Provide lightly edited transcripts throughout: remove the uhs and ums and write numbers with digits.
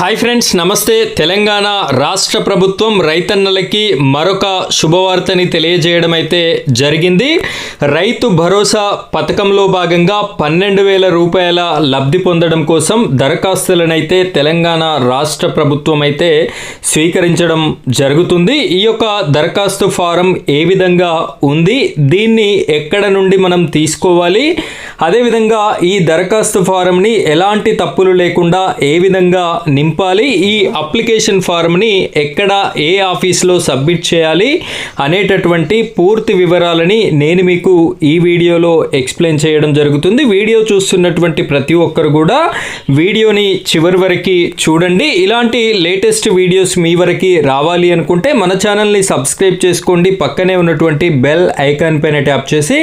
Hi friends, నమస్తే. తెలంగాణ రాష్ట్ర ప్రభుత్వం రైతన్నలకి మరొక శుభవార్తని తెలియజేయడం అయితే జరిగింది. రైతు భరోసా పథకంలో భాగంగా 12,000 రూపాయల లబ్ధి పొందడం కోసం దరఖాస్తులనైతే తెలంగాణ రాష్ట్ర ప్రభుత్వం అయితే స్వీకరించడం జరుగుతుంది. ఈ యొక్క దరఖాస్తు ఫారం ఏ విధంగా ఉంది, దీన్ని ఎక్కడ నుండి మనం తీసుకోవాలి, అదేవిధంగా ఈ దరఖాస్తు ఫారంని ఎలాంటి తప్పులు లేకుండా ఏ విధంగా నింపాలి, ఈ అప్లికేషన్ ఫారంని ఎక్కడ ఏ ఆఫీస్లో సబ్మిట్ చేయాలి అనేటటువంటి పూర్తి వివరాలని నేను మీకు ఈ వీడియోలో ఎక్స్ప్లెయిన్ చేయడం జరుగుతుంది. వీడియో చూస్తున్నటువంటి ప్రతి ఒక్కరు కూడా వీడియోని చివరి వరకు చూడండి. ఇలాంటి లేటెస్ట్ వీడియోస్ మీ వరకు రావాలి అనుకుంటే మన ఛానల్ని సబ్స్క్రైబ్ చేసుకోండి. పక్కనే ఉన్నటువంటి బెల్ ఐకాన్ పైన ట్యాప్ చేసి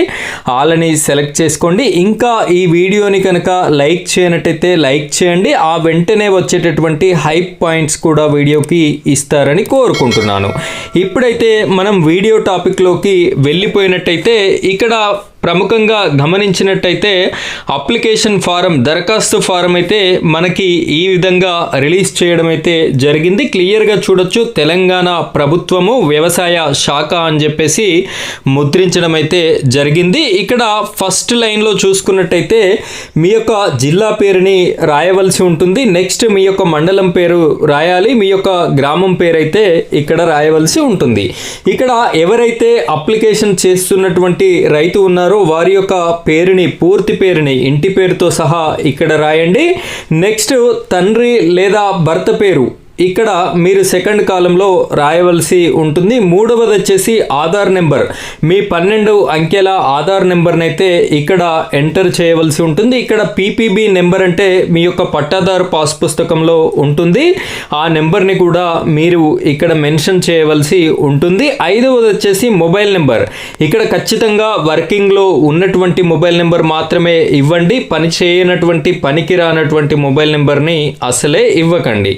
ఆల్ అని సెలెక్ట్ చేసుకోండి. ఇంకా ఈ వీడియోని కనుక లైక్ చేయనట్టయితే లైక్ చేయండి. ఆ వెంటనే వచ్చేటటువంటి హైప్ పాయింట్స్ కూడా వీడియోకి ఇస్తారని కోరుకుంటున్నాను. ఇప్పుడైతే మనం వీడియో టాపిక్లోకి వెళ్ళిపోయినట్టయితే ఇక్కడ ప్రముఖంగా గమనించినట్టయితే అప్లికేషన్ ఫారం, దరఖాస్తు ఫారం అయితే మనకి ఈ విధంగా రిలీజ్ చేయడం అయితే జరిగింది. క్లియర్గా చూడొచ్చు, తెలంగాణ ప్రభుత్వము వ్యవసాయ శాఖ అని చెప్పేసి ముద్రించడం అయితే జరిగింది. ఇక్కడ ఫస్ట్ లైన్లో చూసుకున్నట్టయితే మీ యొక్క జిల్లా పేరుని రాయవలసి ఉంటుంది. నెక్స్ట్ మీ యొక్క మండలం పేరు రాయాలి, మీ యొక్క గ్రామం పేరు అయితే ఇక్కడ రాయవలసి ఉంటుంది. ఇక్కడ ఎవరైతే అప్లికేషన్ చేస్తున్నటువంటి రైతు ఉన్నారో వారి యొక్క పేరుని, పూర్తి పేరుని, ఇంటి పేరుతో సహా ఇక్కడ రాయండి. నెక్స్ట్ తండ్రి లేదా భర్త పేరు ఇక్కడ మీరు సెకండ్ కాలంలో రాయవలసి ఉంటుంది. మూడవది వచ్చేసి ఆధార్ నెంబర్, మీ 12 అంకెల ఆధార్ నెంబర్ని అయితే ఇక్కడ ఎంటర్ చేయవలసి ఉంటుంది. ఇక్కడ పీపీబీ నెంబర్ అంటే మీ యొక్క పట్టాదారు పాస్ పుస్తకంలో ఉంటుంది. ఆ నెంబర్ని కూడా మీరు ఇక్కడ మెన్షన్ చేయవలసి ఉంటుంది. ఐదవది వచ్చేసి మొబైల్ నెంబర్, ఇక్కడ ఖచ్చితంగా వర్కింగ్లో ఉన్నటువంటి మొబైల్ నెంబర్ మాత్రమే ఇవ్వండి. పని చేయనటువంటి, పనికి రానటువంటి మొబైల్ నెంబర్ని అసలే ఇవ్వకండి.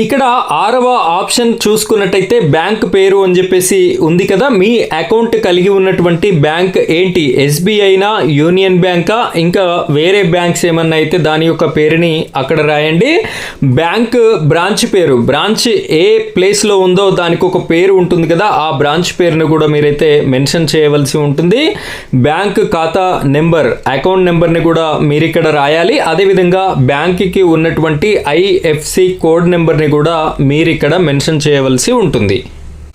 ఇక్కడ 6వ ఆప్షన్ చూసుకున్నట్టయితే బ్యాంక్ పేరు అని చెప్పేసి ఉంది కదా, మీ అకౌంట్ కలిగి ఉన్నటువంటి బ్యాంక్ ఏంటి, ఎస్బీఐనా, యూనియన్ బ్యాంకా, ఇంకా వేరే బ్యాంక్స్ ఏమన్నా అయితే దాని యొక్క పేరుని అక్కడ రాయండి. బ్యాంక్ బ్రాంచ్ పేరు, బ్రాంచ్ ఏ ప్లేస్లో ఉందో దానికి ఒక పేరు ఉంటుంది కదా, ఆ బ్రాంచ్ పేరును కూడా మీరైతే మెన్షన్ చేయవలసి ఉంటుంది. బ్యాంక్ ఖాతా నెంబర్, అకౌంట్ నెంబర్ని కూడా మీరు ఇక్కడ రాయాలి. అదేవిధంగా బ్యాంక్కి ఉన్నటువంటి ఐఎఫ్సి కోడ్ నెంబర్ని కూడా మీరు ఇక్కడ మెన్షన్ చేయవలసి ఉంటుంది.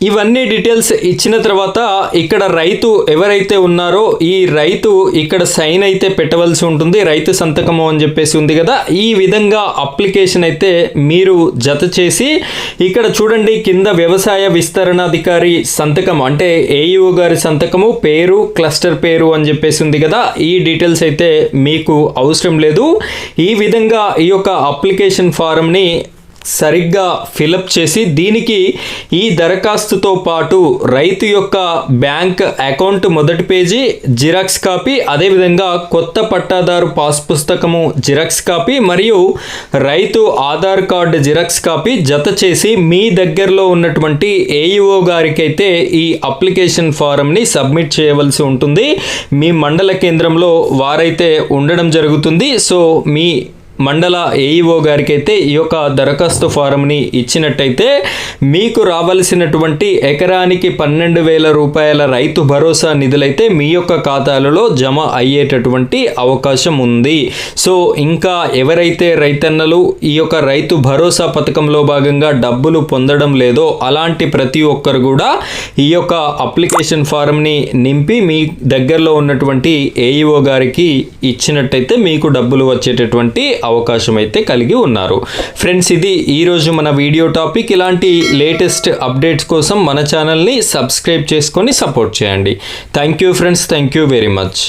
ఇవన్నీ డీటెయిల్స్ ఇచ్చిన తర్వాత ఇక్కడ రైతు ఎవరైతే ఉన్నారో ఈ రైతు ఇక్కడ సైన్ అయితే పెట్టవలసి ఉంటుంది. రైతు సంతకము అని చెప్పేసి ఉంది కదా, ఈ విధంగా అప్లికేషన్ అయితే మీరు జత చేసి ఇక్కడ చూడండి కింద వ్యవసాయ విస్తరణాధికారి సంతకం అంటే ఏఈఓ గారి సంతకము, పేరు, క్లస్టర్ పేరు అని చెప్పేసి ఉంది కదా, ఈ డీటెయిల్స్ అయితే మీకు అవసరం లేదు. ఈ విధంగా ఈ యొక్క అప్లికేషన్ ఫారంని సరిగ్గా ఫిలప్ చేసి దీనికి ఈ దరఖాస్తుతో పాటు రైతు యొక్క బ్యాంక్ అకౌంట్ మొదటి పేజీ జిరాక్స్ కాపీ, అదేవిధంగా కొత్త పట్టాదారు పాస్ పుస్తకము జిరాక్స్ కాపీ మరియు రైతు ఆధార్ కార్డు జిరాక్స్ కాపీ జత చేసి మీ దగ్గరలో ఉన్నటువంటి ఏఈఓ గారికి అయితే ఈ అప్లికేషన్ ఫారంని సబ్మిట్ చేయవలసి ఉంటుంది. మీ మండల కేంద్రంలో వారైతే ఉండడం జరుగుతుంది. సో మీ మండల ఏఈఓ గారికి అయితే ఈ యొక్క దరఖాస్తు ఫారంని ఇచ్చినట్టయితే మీకు రావాల్సినటువంటి ఎకరానికి 12,000 రూపాయల రైతు భరోసా నిధులైతే మీ యొక్క ఖాతాలలో జమ అయ్యేటటువంటి అవకాశం ఉంది. సో ఇంకా ఎవరైతే రైతన్నలు ఈ యొక్క రైతు భరోసా పథకంలో భాగంగా డబ్బులు పొందడం లేదో అలాంటి ప్రతి ఒక్కరు కూడా ఈ యొక్క అప్లికేషన్ ఫారంని నింపి మీ దగ్గరలో ఉన్నటువంటి ఏఈఓ గారికి ఇచ్చినట్టయితే మీకు డబ్బులు వచ్చేటటువంటి అవకాశం అయితే కలిగి ఉన్నారు. ఫ్రెండ్స్, ఇది ఈరోజు మన వీడియో టాపిక్. ఇలాంటి లేటెస్ట్ అప్డేట్స్ కోసం మన ఛానల్ని సబ్స్క్రైబ్ చేసుకొని సపోర్ట్ చేయండి. Thank you friends, thank you very much.